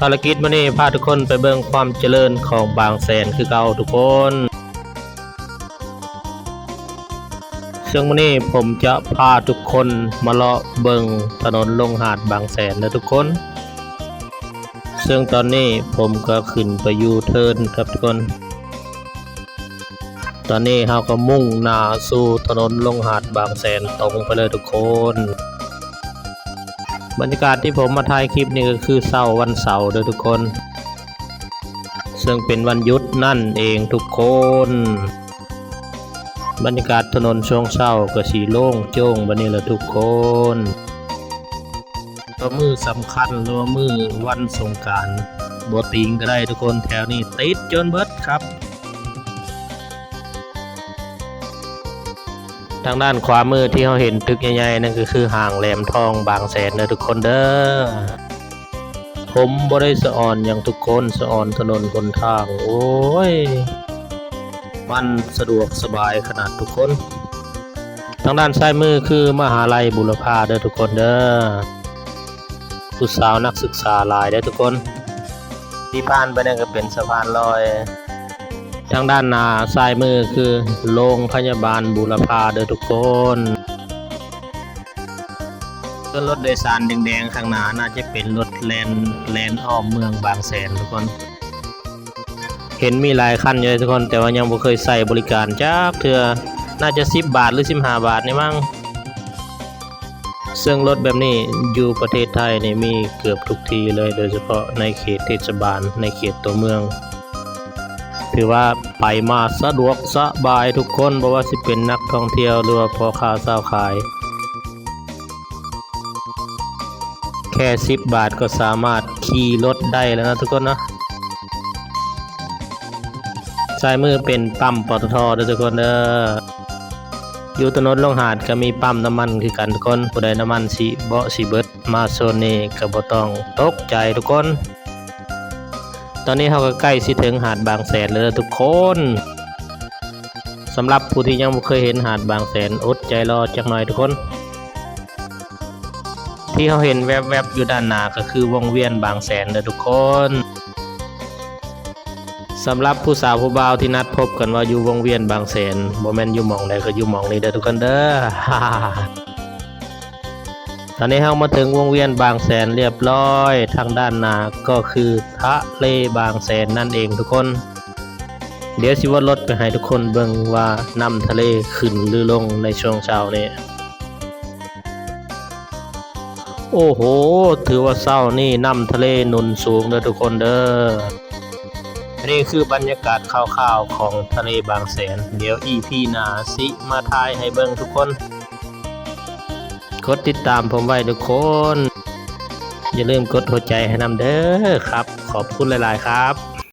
ภารกิจมื้อนี้พาทุกคนไปเบิ่งความเจริญของบางแสนคือเก่าทุกคนซึ่งมื้อนี้ผมจะพาทุกคนมาเลาะเบิ่งถนนลงหาดบางแสนนะทุกคนซึ่งตอนนี้ผมก็ขึ้นไปยูเทิร์นครับทุกคนตอนนี้เราก็มุ่งหน้าสู่ถนนลงหาดบางแสนตรงไปเลยทุกคนบรรยากาศที่ผมมาถ่ายคลิปนี้ก็คือเช้าวันเสาร์เด้อทุกคนซึ่งเป็นวันหยุดนั่นเองทุกคนบรรยากาศถนนช่วงเช้าก็สีโล่งโจ้งบัดนี้แหละทุกคนก็มือสำคัญหรือว่ามือวันสงกรานต์บ่ติงก็ได้ทุกคนแถวนี้ติดจนเบิดครับทางด้านขวามือที่เราเห็นตึกใหญ่ๆนั่นก็คือห้างแหลมทองบางแสนนะทุกคนเด้อผมบ่ได้สะอ่อนอย่างทุกคนสะอ่อนถนนคนทางโอ้ยมันสะดวกสบายขนาดทุกคนทางด้านซ้ายมือคือมหาลัยบุรพาเด้อทุกคนเด้อผู้สาวนักศึกษาหลายเด้อทุกคนที่ผ่านไปนั่นก็เป็นสะพานลอยทางด้านหน้าซ้ายมือคือโรงพยาบาลบุรพาเด้อทุกคนส่วนรถโดยสารแดงๆข้างหน้าน่าจะเป็นรถแลนอ้อมเมืองบางแสนทุกคนเห็นมีหลายคันอยู่ทุกคนแต่ว่ายังบ่เคยใช้บริการจักเทื่อน่าจะ10 บาทหรือ15 บาทนี่มั้งซึ่งรถแบบนี้อยู่ประเทศไทยนี่มีเกือบทุกที่เลยโดยเฉพาะในเขตเทศบาลในเขตตัวเมืองถือว่าไปมาสะดวกสบายทุกคนบ่ว่าสิเป็นนักท่องเที่ยวหรือว่าพ่อค้าสาวขายแค่10 บาทก็สามารถขี่รถได้แล้วนะทุกคนนะซ้ายมือเป็นปั๊มปตทเด้อทุกคนเด้ออยู่ถนนลงหาดก็มีปั๊มน้ำมันคือกันทุกคนผู้ใดน้ำมันสิเบิดมาโซนนี้ก็บ่ต้องตกใจทุกคนตอนนี้เราก็ใกล้สิถึงหาดบางแสนแล้วทุกคนสำหรับผู้ที่ยังไม่เคยเห็นหาดบางแสนอดใจรอจักหน่อยทุกคนที่เราเห็นแวบๆอยู่ด้านหน้าก็คือวงเวียนบางแสนเด้อทุกคนสำหรับผู้สาวผู้บ่าวที่นัดพบกันว่าอยู่วงเวียนบางแสนบ่แม่นอยู่หม่องใดก็อยู่หม่องนี้เด้อทุกคนเด้อ ตอนนี้เรามาถึงวงเวียนบางแสนเรียบร้อยทางด้านหน้าก็คือทะเลบางแสนนั่นเองทุกคนเดี๋ยวสิว่ารถไปให้ทุกคนเบิ่งว่าน้ำทะเลขึ้นหรือลงในช่วงเช้านี้โอ้โหถือว่าเช้านี่น้ำทะเลหนุนสูงเด้อทุกคนเด้อนี่คือบรรยากาศคร่าวๆของทะเลบางแสนเดี๋ยว EP หน้าสิมาถ่ายให้เบิ่งทุกคนกดติดตามผมไว้ทุกคนอย่าลืมกดหัวใจให้นำเด้อครับขอบคุณหลายๆครับ